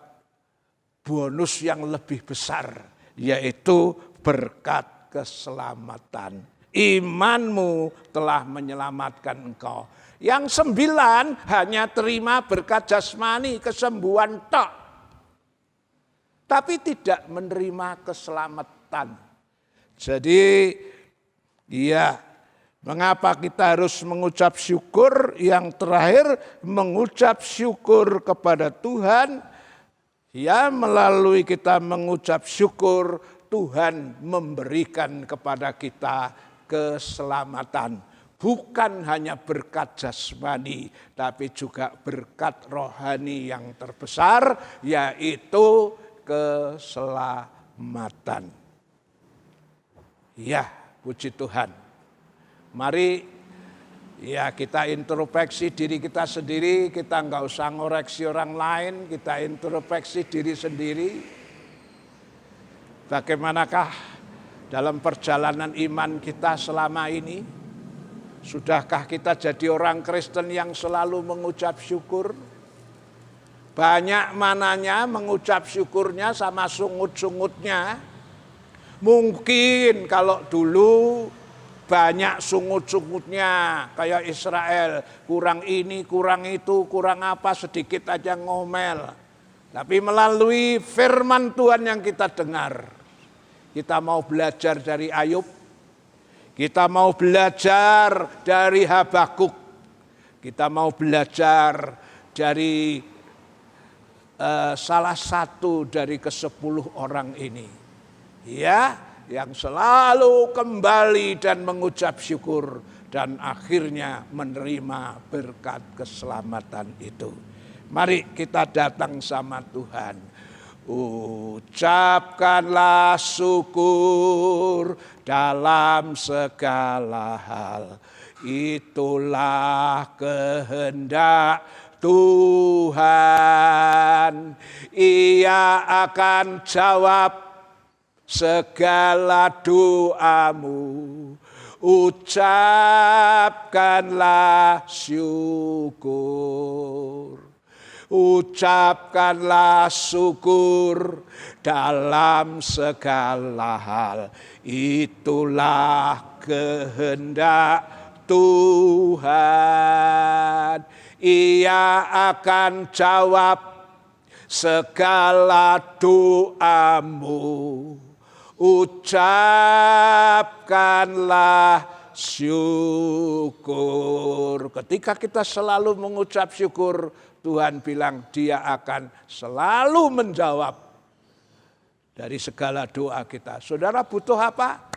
bonus yang lebih besar, yaitu berkat keselamatan. Imanmu telah menyelamatkan engkau. Yang 9 hanya terima berkat jasmani, kesembuhan tok. tapi tidak menerima keselamatan. Jadi mengapa kita harus mengucap syukur? Yang terakhir, mengucap syukur kepada Tuhan. Melalui kita mengucap syukur, Tuhan memberikan kepada kita keselamatan. Bukan hanya berkat jasmani, tapi juga berkat rohani yang terbesar, yaitu keselamatan. Puji Tuhan. Mari kita introspeksi diri kita sendiri, kita nggak usah ngoreksi orang lain, kita introspeksi diri sendiri. Bagaimanakah dalam perjalanan iman kita selama ini? Sudahkah kita jadi orang Kristen yang selalu mengucap syukur? Banyak mananya mengucap syukurnya sama sungut-sungutnya. Mungkin kalau dulu banyak sungut-sungutnya kayak Israel, kurang ini, kurang itu, kurang apa, sedikit aja ngomel. Tapi melalui firman Tuhan yang kita dengar, kita mau belajar dari Ayub, kita mau belajar dari Habakuk, kita mau belajar dari salah satu dari ke-10 orang ini. Yang selalu kembali dan mengucap syukur dan akhirnya menerima berkat keselamatan itu. Mari kita datang sama Tuhan. Ucapkanlah syukur dalam segala hal. Itulah kehendak Tuhan. Ia akan jawab segala doamu. Ucapkanlah syukur. Ucapkanlah syukur dalam segala hal. Itulah kehendak Tuhan. Ia akan jawab segala doamu. Ucapkanlah syukur. Ketika kita selalu mengucap syukur, Tuhan bilang Dia akan selalu menjawab dari segala doa kita. Saudara butuh apa?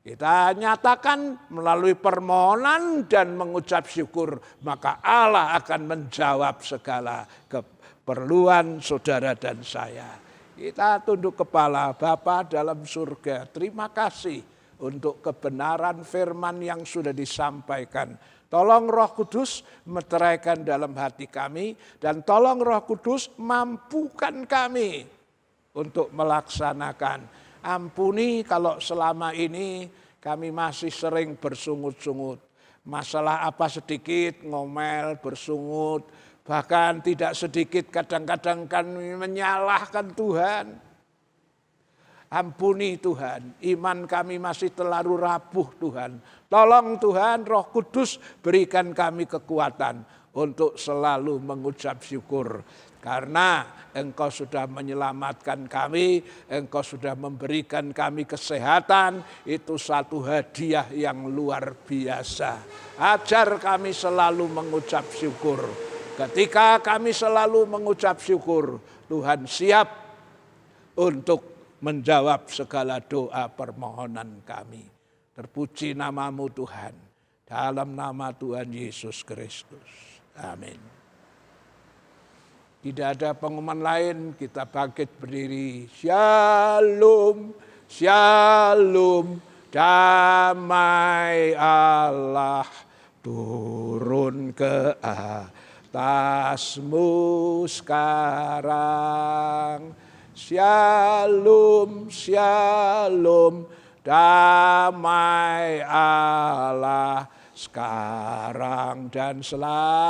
Kita nyatakan melalui permohonan dan mengucap syukur, maka Allah akan menjawab segala keperluan saudara dan saya. Kita tunduk kepala. Bapa dalam surga, terima kasih untuk kebenaran firman yang sudah disampaikan. Tolong Roh Kudus meteraikan dalam hati kami, dan tolong Roh Kudus mampukan kami untuk melaksanakan. Ampuni kalau selama ini kami masih sering bersungut-sungut. Masalah apa sedikit ngomel, bersungut. Bahkan tidak sedikit kadang-kadang kami menyalahkan Tuhan. Ampuni Tuhan, iman kami masih terlalu rapuh Tuhan. Tolong Tuhan, Roh Kudus berikan kami kekuatan untuk selalu mengucap syukur. Karena Engkau sudah menyelamatkan kami, Engkau sudah memberikan kami kesehatan, itu satu hadiah yang luar biasa. Ajar kami selalu mengucap syukur. Ketika kami selalu mengucap syukur, Tuhan siap untuk menjawab segala doa permohonan kami. Terpuji nama-Mu Tuhan, dalam nama Tuhan Yesus Kristus. Amin. Tidak ada pengumuman lain, kita bangkit berdiri. Shalom, shalom, damai Allah turun ke atasmu sekarang. Shalom, shalom, damai Allah sekarang dan selamanya.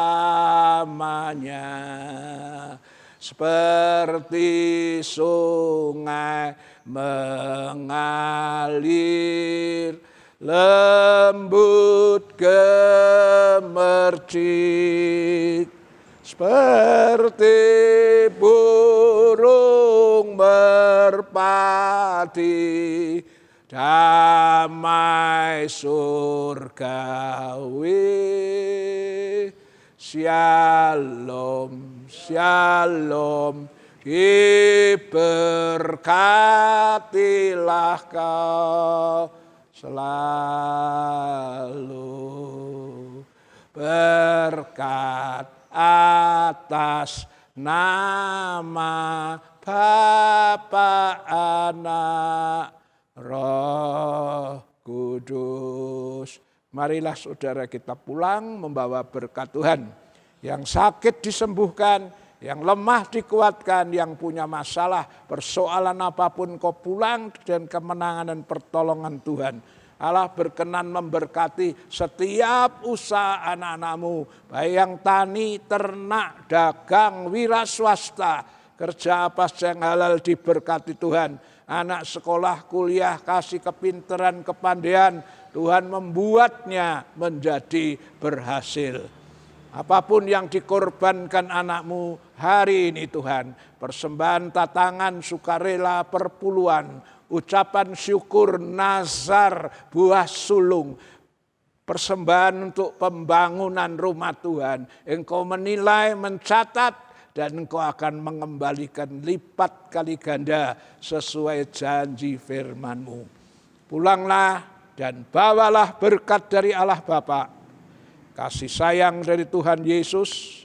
Seperti sungai mengalir, lembut gemercik. seperti burung merpati, damai surgawi. Shalom, shalom, diberkatilah kau selalu. Berkat atas nama Bapa, Anak, Roh Kudus. Marilah saudara kita pulang membawa berkat Tuhan. Yang sakit disembuhkan, yang lemah dikuatkan, yang punya masalah, persoalan apapun kau pulang dan kemenangan dan pertolongan Tuhan. Allah berkenan memberkati setiap usaha anak-anakmu, baik yang tani, ternak, dagang, wira swasta, kerja apa yang halal diberkati Tuhan. Anak sekolah, kuliah, kasih kepintaran, kepandaian, Tuhan membuatnya menjadi berhasil. Apapun yang dikorbankan anakmu hari ini Tuhan, persembahan tatangan, sukarela, perpuluhan, ucapan syukur, nazar, buah sulung, persembahan untuk pembangunan rumah Tuhan. Engkau menilai, mencatat, dan engkau akan mengembalikan lipat kali ganda sesuai janji firman-Mu. Pulanglah dan bawalah berkat dari Allah Bapa, kasih sayang dari Tuhan Yesus,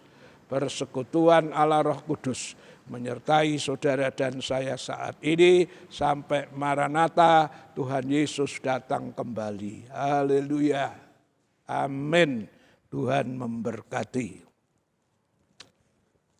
persekutuan Allah Roh Kudus menyertai saudara dan saya saat ini sampai Maranatha, Tuhan Yesus datang kembali. Haleluya. Amin. Tuhan memberkati.